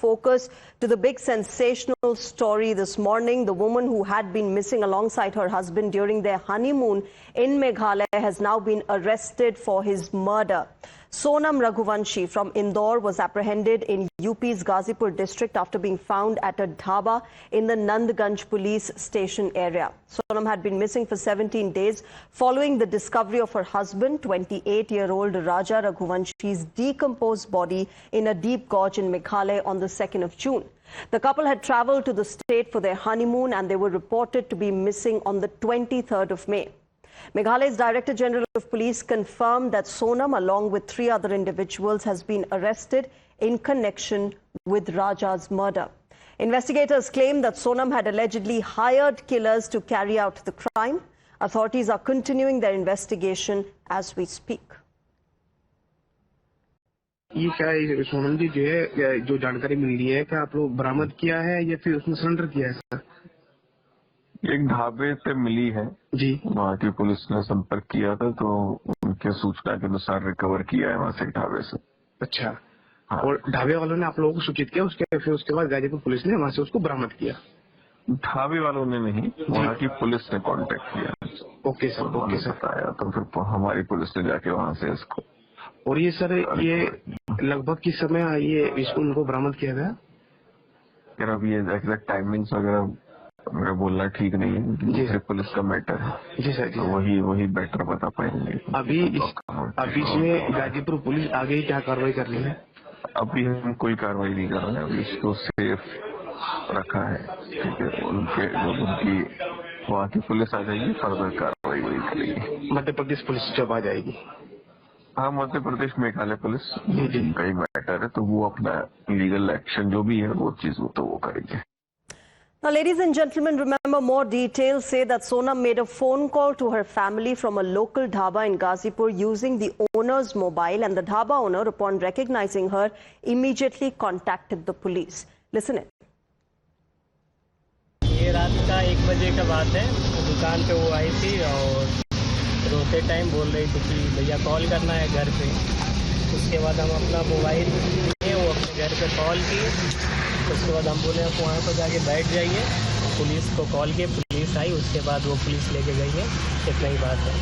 focus to the big sensational story this morning. The woman who had been missing alongside her husband during their honeymoon in Meghalaya has now been arrested for his murder. Sonam Raghuvanshi from Indore was apprehended in UP's Ghazipur district after being found at a dhaba in the Nandganj police station area. Sonam had been missing for 17 days following the discovery of her husband, 28-year-old Raja Raghuvanshi's decomposed body in a deep gorge in Meghalaya on the 2nd of June. The couple had travelled to the state for their honeymoon and they were reported to be missing on the 23rd of May. Meghalaya's Director General of Police confirmed that Sonam, along with 3 other individuals, has been arrested in connection with Raja's murder. Investigators claim that Sonam had allegedly hired killers to carry out the crime. Authorities are continuing their investigation as we speak. ये क्या है सोनम जी जो है जो जानकारी मिल रही है क्या आप लोग बरामद किया है या फिर उसने सरेंडर किया है सर? एक ढाबे से मिली है जी, वहाँ की पुलिस ने संपर्क किया था तो उनके सूचना के अनुसार रिकवर किया है वहाँ से ढाबे से। अच्छा। हाँ। और ढाबे वालों ने आप लोगों को सूचित किया उसके बाद गाजीपुर पुलिस ने वहाँ से उसको बरामद किया? ढाबे वालों ने नहीं, वहाँ की पुलिस ने कांटेक्ट किया। Okay sir, okay sir. बताया तो फिर हमारी पुलिस ने जाके वहाँ से इसको। और ये सर ये लगभग किस समय ये इसको उनको बरामद किया गया? यार अब ये एग्जैक्ट टाइमिंग्स वगैरह मेरा बोलना ठीक नहीं है जी, पुलिस का मैटर है जी सर, तो वही बेटर बता पाएंगे। अभी इसमें गाजीपुर पुलिस आगे क्या कार्रवाई कर रही है? अभी हम कोई कार्रवाई नहीं कर रहे हैं, अभी इसको सेफ रखा है। ठीक है, उनकी वहाँ की पुलिस आ जाएगी, फर्दर कार्रवाई वही करेगी। मध्य प्रदेश पुलिस जब आ जाएगी? हाँ, मध्य प्रदेश मेघालय पुलिस का ही मैटर है तो वो अपना लीगल एक्शन जो भी है वो चीज तो वो करेंगे। Now, ladies and gentlemen, remember more details say that Sonam made a phone call to her family from a local dhaba in Ghazipur using the owner's mobile, and the dhaba owner, upon recognizing her, immediately contacted the police. Listen it. ये रात का 1 बजे का बात है, दुकान पे वो आई थी और रोते टाइम बोल रही थी कि भैया कॉल करना है घर पे। उसके बाद हम अपना मोबाइल लिए, वो अपने घर पे कॉल की। उसके बाद हम बोले आप वहाँ पर जाके बैठ जाइए, पुलिस को कॉल किए, पुलिस आई, उसके बाद वो पुलिस लेके गई है। इतना ही बात है।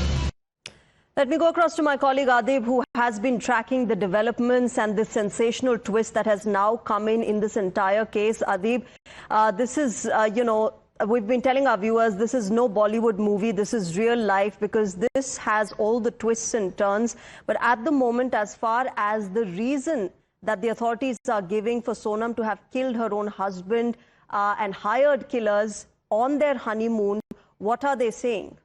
Let me go across to my colleague Adib, who has been tracking the developments and the sensational twist that has now come in this entire case. Adib, this is, we've been telling our viewers, this is no Bollywood movie, this is real life because this has all the twists and turns. But at the moment, as far as the reason that the authorities are giving for Sonam to have killed her own husband and hired killers on their honeymoon, what are they saying?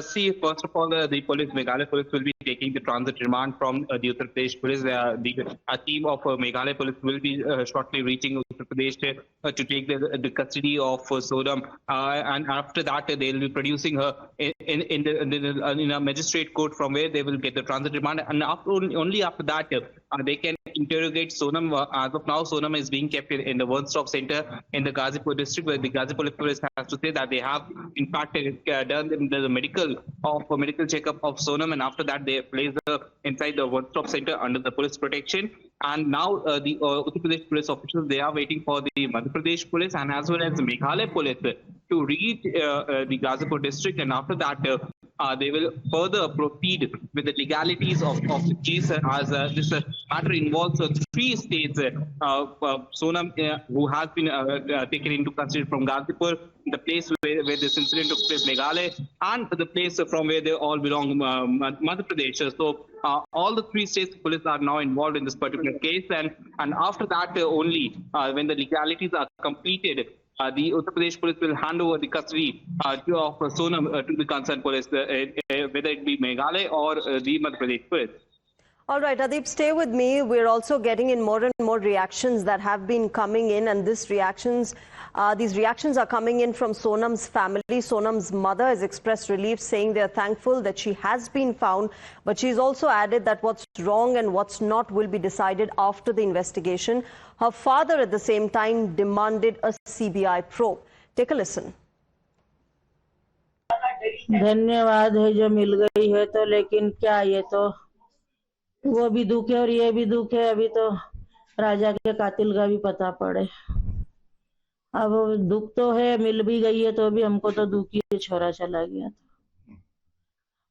See, first of all, the police, Meghalaya police will be taking the transit remand from the Uttar Pradesh police. A team of Meghalaya police will be shortly reaching Uttar Pradesh to take the custody of Sonam. And after that, they will be producing her in a magistrate court from where they will get the transit remand. And only after that, they can interrogate Sonam. As of now, Sonam is being kept in the one-stop center in the Ghazipur district, where the Ghazipur police has to say that they have, in fact, done the medical checkup of Sonam, and after that they place her inside the one-stop center under the police protection. And now the Uttar Pradesh police officials, they are waiting for the Madhya Pradesh police and as well as the Meghalaya police to reach the Ghazipur district, and after that they will further proceed with the legalities of the case, as this matter involves 3 states. Sonam, who has been taken into custody from Ghazipur, the place where this incident took place, Meghalaya, and the place from where they all belong, Madhya Pradesh. So all the 3 states police are now involved in this particular case, and after that only, when the legalities are completed, the Uttar Pradesh police will hand over the custody of Sonam to the concerned police, whether it be Meghalaya or the Madhya Pradesh police. All right, Adib, stay with me. We're also getting in more and more reactions that have been coming in, and these reactions are coming in from Sonam's family. Sonam's mother has expressed relief, saying they are thankful that she has been found, but she's also added that what's wrong and what's not will be decided after the investigation. Her father, at the same time, demanded a CBI probe. Take a listen. धन्यवाद है जो मिल गई है तो, लेकिन क्या ये तो वो भी दुख है और ये भी दुख है। अभी तो राजा के कातिल का भी पता पड़े। अब दुख तो है, मिल भी गई है तो भी हमको तो दुख ही है, छोरा चला गया था।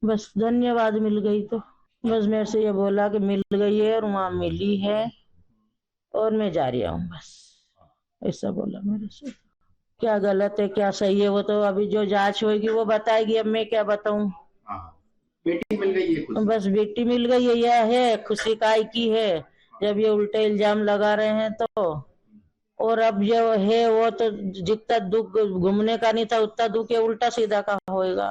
बस धन्यवाद, मिल गई तो बस मेरे से ये बोला कि मिल गई है और वहाँ मिली है और मैं जा रही हूँ, बस ऐसा बोला मेरे से। क्या गलत है क्या सही है वो तो अभी जो जांच होगी वो बताएगी, अब मैं क्या बताऊं। बेटी मिल गई है, बस बेटी मिल गई है, यह है खुशी काय की है। जब ये उल्टे इल्जाम लगा रहे हैं तो, और अब जो है वो तो जितना दुख घूमने का नहीं था उतना दुख ये उल्टा सीधा का होएगा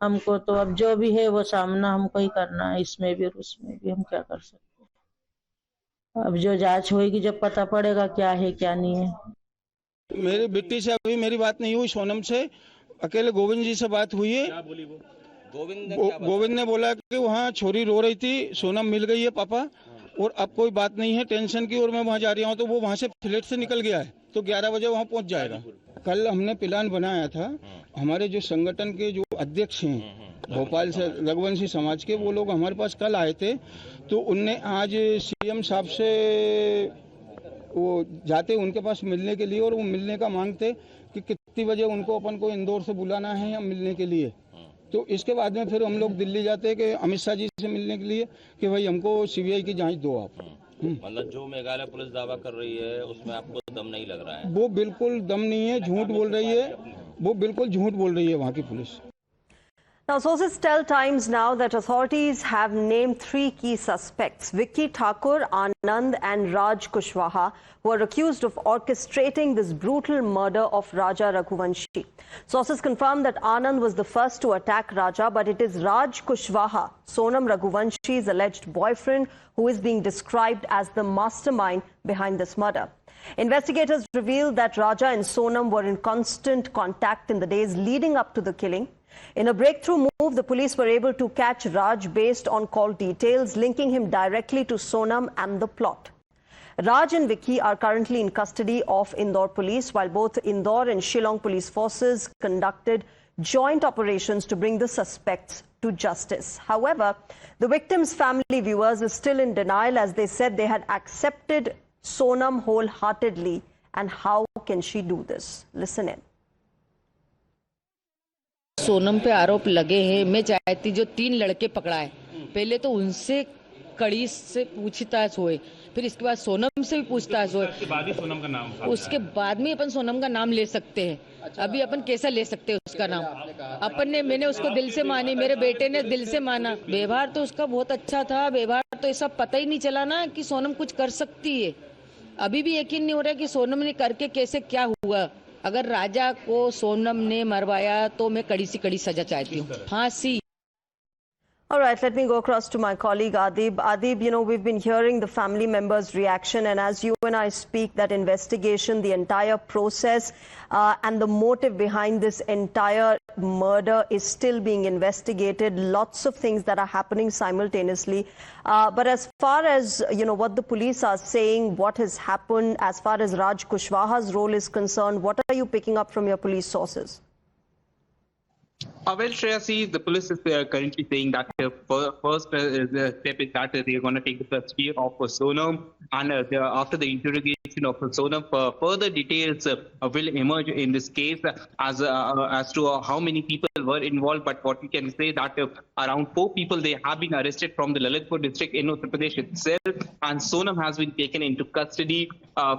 हमको। तो अब जो भी है वो सामना हमको ही करना है, इसमें भी और उसमें भी। हम क्या कर सकते हैं, अब जो जांच होगी जब पता पड़ेगा क्या है क्या नहीं है। मेरी बेटी से अभी मेरी बात नहीं हुई, सोनम से अकेले गोविंद जी से बात हुई है। क्या बोली वो? गोविंद ने बोला कि वहाँ छोरी रो रही थी, सोनम मिल गई है पापा और अब कोई बात नहीं है टेंशन की, और मैं वहाँ जा रही हूँ। तो वो वहाँ से फ्लैट से निकल गया है तो 11 बजे वहाँ पहुँच जाएगा। कल हमने प्लान बनाया था, हमारे जो संगठन के जो अध्यक्ष हैं भोपाल से रघुवंशी समाज के, वो लोग हमारे पास कल आए थे। तो उनने आज सीएम साहब से वो जाते उनके पास मिलने के लिए, और वो मिलने का मांगते कि कितनी बजे उनको अपन को इंदौर से बुलाना है या मिलने के लिए। तो इसके बाद में फिर हम लोग दिल्ली जाते हैं कि अमित शाह जी से मिलने के लिए कि भाई हमको सीबीआई की जांच दो आप। मतलब जो मेघालय पुलिस दावा कर रही है उसमें आपको दम नहीं लग रहा है? वो बिल्कुल दम नहीं है, झूठ बोल रही है, वो बिल्कुल झूठ बोल रही है वहाँ की police. Now, sources tell Times Now that authorities have named 3 key suspects, Vicky Thakur, Anand and Raj Kushwaha, who are accused of orchestrating this brutal murder of Raja Raghuvanshi. Sources confirm that Anand was the first to attack Raja, but it is Raj Kushwaha, Sonam Raghuvanshi's alleged boyfriend, who is being described as the mastermind behind this murder. Investigators revealed that Raja and Sonam were in constant contact in the days leading up to the killing. In a breakthrough move, the police were able to catch Raj based on call details linking him directly to Sonam and the plot. Raj and Vicky are currently in custody of Indore police, while both Indore and Shillong police forces conducted joint operations to bring the suspects to justice. However, the victims' family viewers are still in denial, as they said they had accepted Sonam wholeheartedly. And how can she do this? Listen in. Sonam पे आरोप लगे हैं। मैं चाहती जो 3 लड़के पकड़ाए, पहले तो उनसे कड़ी से पूछताछ होए, फिर इसके बाद सोनम से भी पूछताछ होए, उसके बाद ही सोनम का नाम, उसके बाद में अपन सोनम का नाम ले सकते हैं। अभी अपन कैसा ले सकते हैं उसका नाम? अपन ने, मैंने उसको दिल से मानी, मेरे बेटे ने दिल से माना। व्यवहार तो उसका बहुत अच्छा था, व्यवहार तो ऐसा पता ही नहीं चला ना कि सोनम कुछ कर सकती है। अभी भी यकीन नहीं हो रहा कि सोनम ने करके कैसे क्या हुआ। अगर राजा को सोनम ने मरवाया तो मैं कड़ी से कड़ी सजा चाहती हूँ, फांसी। All right, let me go across to my colleague Adib. Adib, you know, we've been hearing the family members' reaction, and as you and I speak, that investigation, the entire process and the motive behind this entire murder is still being investigated. Lots of things that are happening simultaneously. But as far as, you know, what the police are saying, what has happened, as far as Raj Kushwaha's role is concerned, what are you picking up from your police sources? Well, Shreyasi, the police is currently saying that first step is that they are going to take the custody of Sonam, and after the interrogation of Sonam, further details will emerge in this case as to how many people were involved. But what we can say that around 4 people they have been arrested from the Lalitpur district in Uttar Pradesh itself, and Sonam has been taken into custody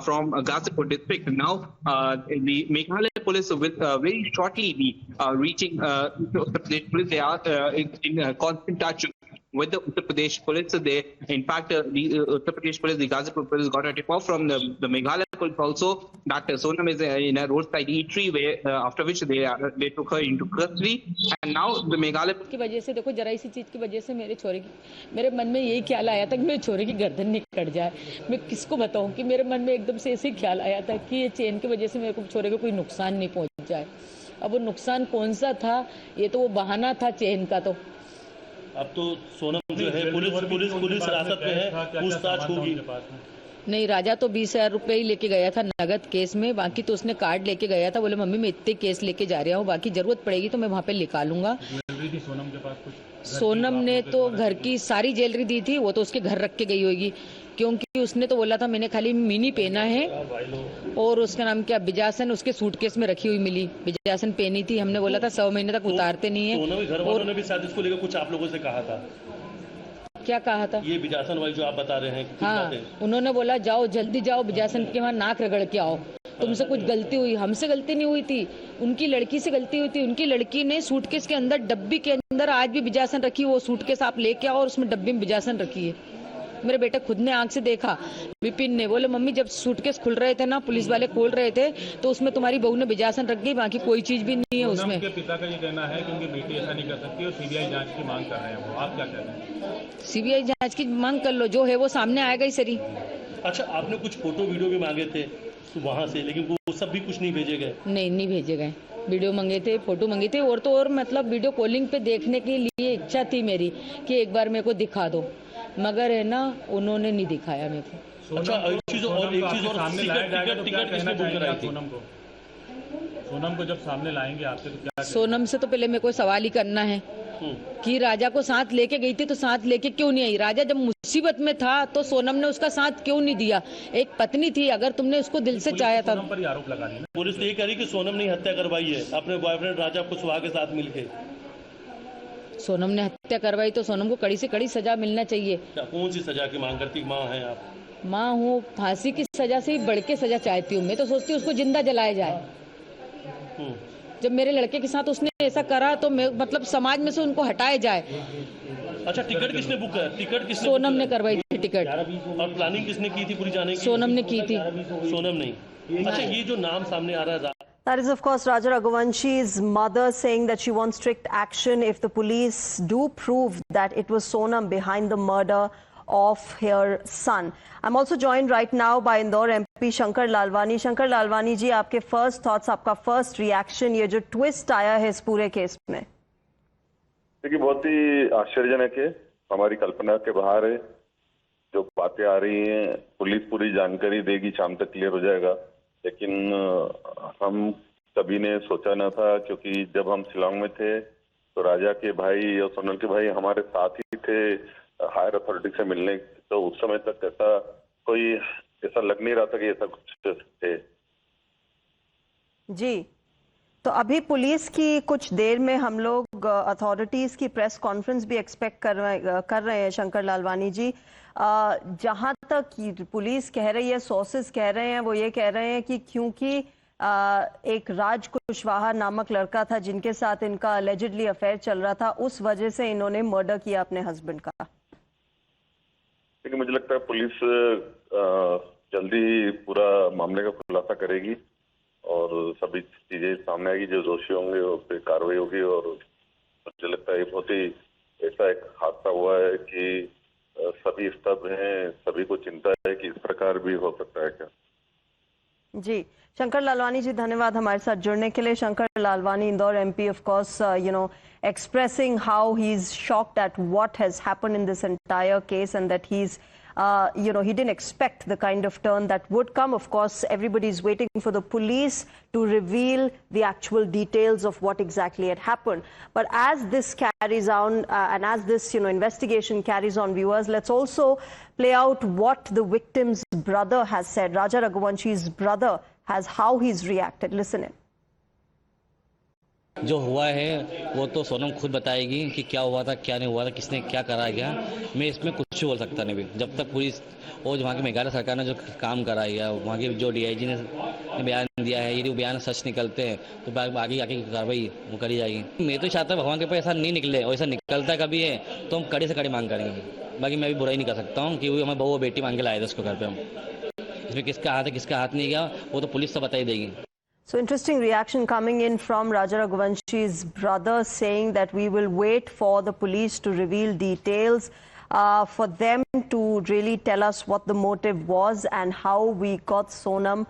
from Ghazipur district. Now, the Meghalaya police will very shortly be reaching Uttar Pradesh police. They are in constant touch with the Uttar Pradesh police. They, in fact, the Uttar Pradesh police, the Ghazipur police got a tip off from the Meghalaya police also that Sonam is in a roadside eatery, where after which they took her into custody, and now the Meghalaya की वजह से, देखो जरा इसी चीज की वजह से मेरे मन में यही ख्याल आया था कि मेरे छोरे की गर्दन नहीं कट जाए। मैं किसको बताऊं कि मेरे मन में एकदम से ऐसे ख्याल आया था कि ये चेन की वजह से मेरे को छोरे को कोई नुकसान नहीं पहुंच जाए। अब वो नुकसान कौन सा था, ये तो वो बहाना था चेन का। तो अब तो सोनम जो है पुलिस हिरासत में है, पूछताछ होगी। नहीं, राजा तो 20,000 रुपये ही लेके गया था नगद केस में, बाकी तो उसने कार्ड लेके गया था। बोले मम्मी मैं इतने केस लेके जा रहा हूँ, बाकी जरूरत पड़ेगी तो मैं वहाँ पे निकालूंगा। ज्वेलरी थी सोनम के पास कुछ? सोनम ने तो घर की सारी ज्वेलरी दी थी, वो तो उसके घर रख के गई होगी, क्योंकि उसने तो बोला था मैंने खाली मिनी पहना है। और उसका नाम क्या, बिजासन, उसके सूटकेस में रखी हुई मिली, बिजासन पहनी थी। हमने बोला था 100 महीने तक उतारते नहीं है। सोनम के घर वालों ने भी शायद इसको लेकर कुछ आप लोगों से कहा था। क्या कहा था? ये बिजासन वाली जो आप बता रहे हैं, हाँ, उन्होंने बोला जाओ जल्दी जाओ, बिजासन के वहाँ नाक रगड़ के आओ, तुमसे कुछ गलती हुई। हमसे गलती नहीं हुई थी, उनकी लड़की से गलती हुई थी। उनकी लड़की ने सूटकेस के अंदर, डब्बी के अंदर आज भी बिजासन रखी, वो सूटकेस आप लेके आओ और उसमें डब्बी में बिजासन रखी है। मेरे बेटे खुद ने आंख से देखा, विपिन ने। बोले मम्मी जब सूटकेस खुल रहे थे ना, पुलिस वाले खोल रहे थे, तो उसमें तुम्हारी बहू ने बिजासन रख दी, बाकी कोई चीज भी नहीं है उसमें। उनके पिता का ये कहना है कि उनकी बेटी ऐसा नहीं कर सकती और सीबीआई जांच की मांग कर रहे हैं वो, आप क्या कह रहे हैं? सीबीआई जांच की मांग कर लो, जो है वो सामने आएगा ही सरी। अच्छा, आपने कुछ फोटो वीडियो भी मांगे थे वहाँ से, लेकिन वो सब भी कुछ नहीं भेजे गए? नहीं भेजे गए। वीडियो मंगे थे, फोटो मंगी थी, और तो और मतलब वीडियो कॉलिंग पे देखने के लिए इच्छा थी मेरी कि एक बार मेरे को दिखा दो, मगर है ना उन्होंने नहीं दिखाया मेरे को। अच्छा, एक चीज और टिकट किसने बुक कराई थी? सोनम को जब सामने लाएंगे आपसे तो क्या? सोनम से तो पहले मेरे को सवाल ही करना है कि राजा को साथ लेके गई थी, तो साथ लेके क्यों नहीं आई? राजा जब मुसीबत में था तो सोनम ने उसका साथ क्यों नहीं दिया? एक पत्नी थी, अगर तुमने उसको दिल से चाहा था। सोनम पर ही आरोप लगा दिया। पुलिस तो ये कह रही कि सोनम ने हत्या करवाई है अपने बॉयफ्रेंड राजा कुशवाहा के साथ मिलके। सोनम ने हत्या करवाई तो सोनम को कड़ी से कड़ी सजा मिलना चाहिए। कौन सी सजा की मांग करती? माँ है आप? माँ हूँ, फांसी की सजा से भी बढ़ के सजा चाहती हूँ। मैं तो सोचती हूँ उसको जिंदा जलाया जाए। जब मेरे लड़के के साथ उसने ऐसा करा तो मैं मतलब समाज में से उनको हटाया जाए। अच्छा, टिकट किसने बुक किया? टिकट किसने? सोनम ने करवाई थी टिकट। और प्लानिंग किसने की थी पूरी जाने की? सोनम ने की थी। सोनम नहीं। अच्छा, ये जो नाम सामने आ रहा है, that is of course Raja Raghuvanshi's mother saying that she wants strict action if the police do prove that it was Sonam behind the murder of her son. I'm also joined right now by Indore MP Shankar Lalwani. Shankar Lalwani ji, आपके first thoughts, आपका first reaction, ये जो twist आया है इस पूरे case में? देखिए, बहुत ही आश्चर्यजनक है, हमारी कल्पना के बाहर है। जो बातें आ रही हैं, पुलिस पूरी जानकारी देगी, शाम तक क्लियर हो जाएगा, लेकिन हम कभी ने सोचा न था, क्योंकि जब हम शिलांग में थे तो राजा के भाई और सोनल के भाई हमारे साथ ही थे हायर अथॉरिटी से मिलने, तो उस समय तक ऐसा लग नहीं रहा था कि ऐसा कुछ थे। जी, तो अभी पुलिस की कुछ देर में हम लोग अथॉरिटीज की प्रेस कॉन्फ्रेंस भी एक्सपेक्ट कर रहे हैं शंकर लालवानी जी। जहां तक पुलिस कह रही है, सोर्सेज कह रहे हैं, वो ये कह रहे हैं कि क्योंकि एक राज कुशवाहा नामक लड़का था जिनके साथ इनका अलेजिडली अफेयर चल रहा था, उस वजह से इन्होंने मर्डर किया अपने हस्बैंड का। लेकिन मुझे लगता है पुलिस जल्दी ही पूरा मामले का खुलासा करेगी और सभी चीजें सामने आएगी, जो दोषी होंगे उस पर कार्रवाई होगी। और मुझे लगता है बहुत ही ऐसा एक हादसा हुआ है कि सभी स्तब्ध हैं, सभी को चिंता है कि इस प्रकार भी हो सकता है क्या। जी, शंकर लालवानी जी, धन्यवाद हमारे साथ जुड़ने के लिए। Shankar Lalwani, Indore MP, of course, expressing how he's shocked at what has happened in this entire case and that he's he didn't expect the kind of turn that would come. Of course, everybody's waiting for the police to reveal the actual details of what exactly had happened. But as this carries on and as this investigation carries on, viewers, let's also play out what the victim's brother has said. Raja Raghuvanshi's brother has how he's reacted. Listen in. जो हुआ है वो तो सोनम खुद बताएगी कि क्या हुआ था, क्या नहीं हुआ था, किसने क्या करा गया। मैं इसमें कुछ बोल सकता नहीं भी, जब तक पुलिस और वहाँ की मेघालय सरकार ने जो काम कराया गया, वहाँ की जो DIG ने बयान दिया है, यदि वो बयान सच निकलते हैं तो आगे आगे की कार्रवाई वो करी जाएगी। मैं तो चाहता हूँ भगवान के पास ऐसा नहीं निकले, और ऐसा निकलता है कभी है तो हम कड़ी से कड़ी मांग करेंगे। बाकी मैं भी बुराई नहीं कर सकता हूँ कि हमें बहू बेटी मांग के लाए थे उसको घर पर। हम इसमें किसका हाथ है किसका हाथ नहीं गया वो तो पुलिस तो बता ही देगी। So interesting reaction coming in from Raja Raghuvanshi's brother, saying that we will wait for the police to reveal details, for them to really tell us what the motive was and how we got Sonam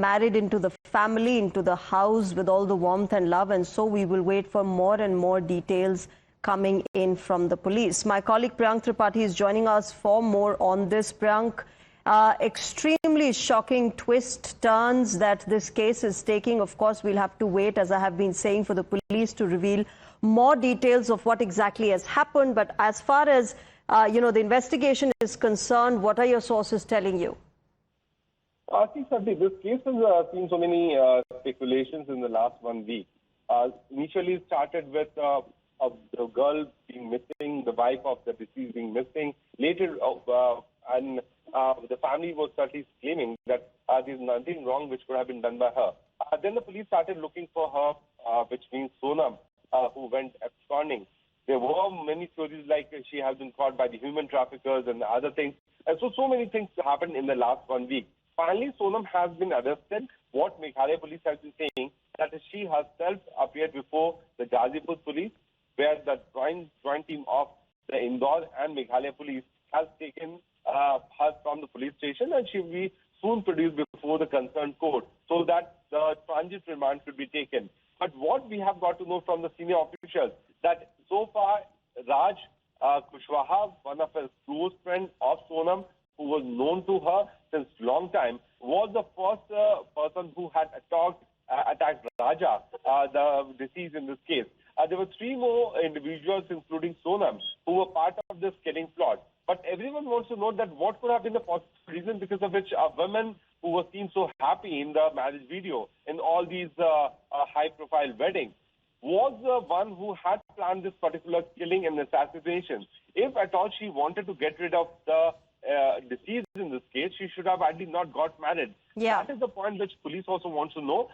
married into the family, into the house with all the warmth and love. And so we will wait for more and more details coming in from the police. My colleague Priyank Tripathi is joining us for more on this. Priyank, Extremely shocking twist turns that this case is taking. Of course, we'll have to wait, as I have been saying, for the police to reveal more details of what exactly has happened. But as far as, the investigation is concerned, what are your sources telling you? I think, Sadhi, this case has seen so many speculations in the last 1 week. Initially, it started with the girl being missing, the wife of the deceased being missing. Later, the family was certainly claiming that there's nothing wrong which could have been done by her. Then the police started looking for her, which means Sonam, who went absconding. There were many stories like she has been caught by the human traffickers and other things. And so many things happened in the last 1 week. Finally, Sonam has been arrested. What Meghalaya police has been saying that she herself appeared before the Ghazipur police, where the joint team of the Indore and Meghalaya police has taken her from the police station, and she will be soon produced before the concerned court so that the transit remand could be taken. But what we have got to know from the senior officials that so far Raj Kushwaha, one of his close friends of Sonam, who was known to her since long time, was the first person who had attacked Raja, the deceased in this case. There were 3 more individuals, including Sonam, who were part of this killing plot. But everyone wants to know that what could have been the possible reason because of which women who were seen so happy in the marriage video, in all these high-profile weddings, was the one who had planned this particular killing and assassination. If at all she wanted to get rid of the deceased in this case, she should have actually not got married. Yeah. That is the point which police also wants to know.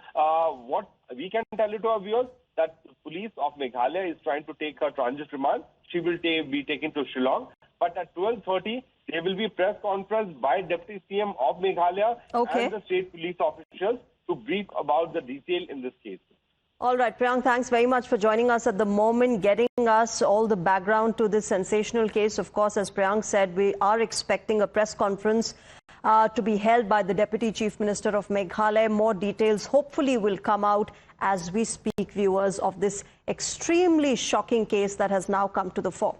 What we can tell you to our viewers, that the police of Meghalaya is trying to take her transit remand. She will be taken to Shillong. But at 12:30, there will be a press conference by Deputy CM of Meghalaya and the state police officials to brief about the detail in this case. All right, Priyank, thanks very much for joining us at the moment, getting us all the background to this sensational case. Of course, as Priyank said, we are expecting a press conference to be held by the Deputy Chief Minister of Meghalaya. More details hopefully will come out as we speak, viewers, of this extremely shocking case that has now come to the fore.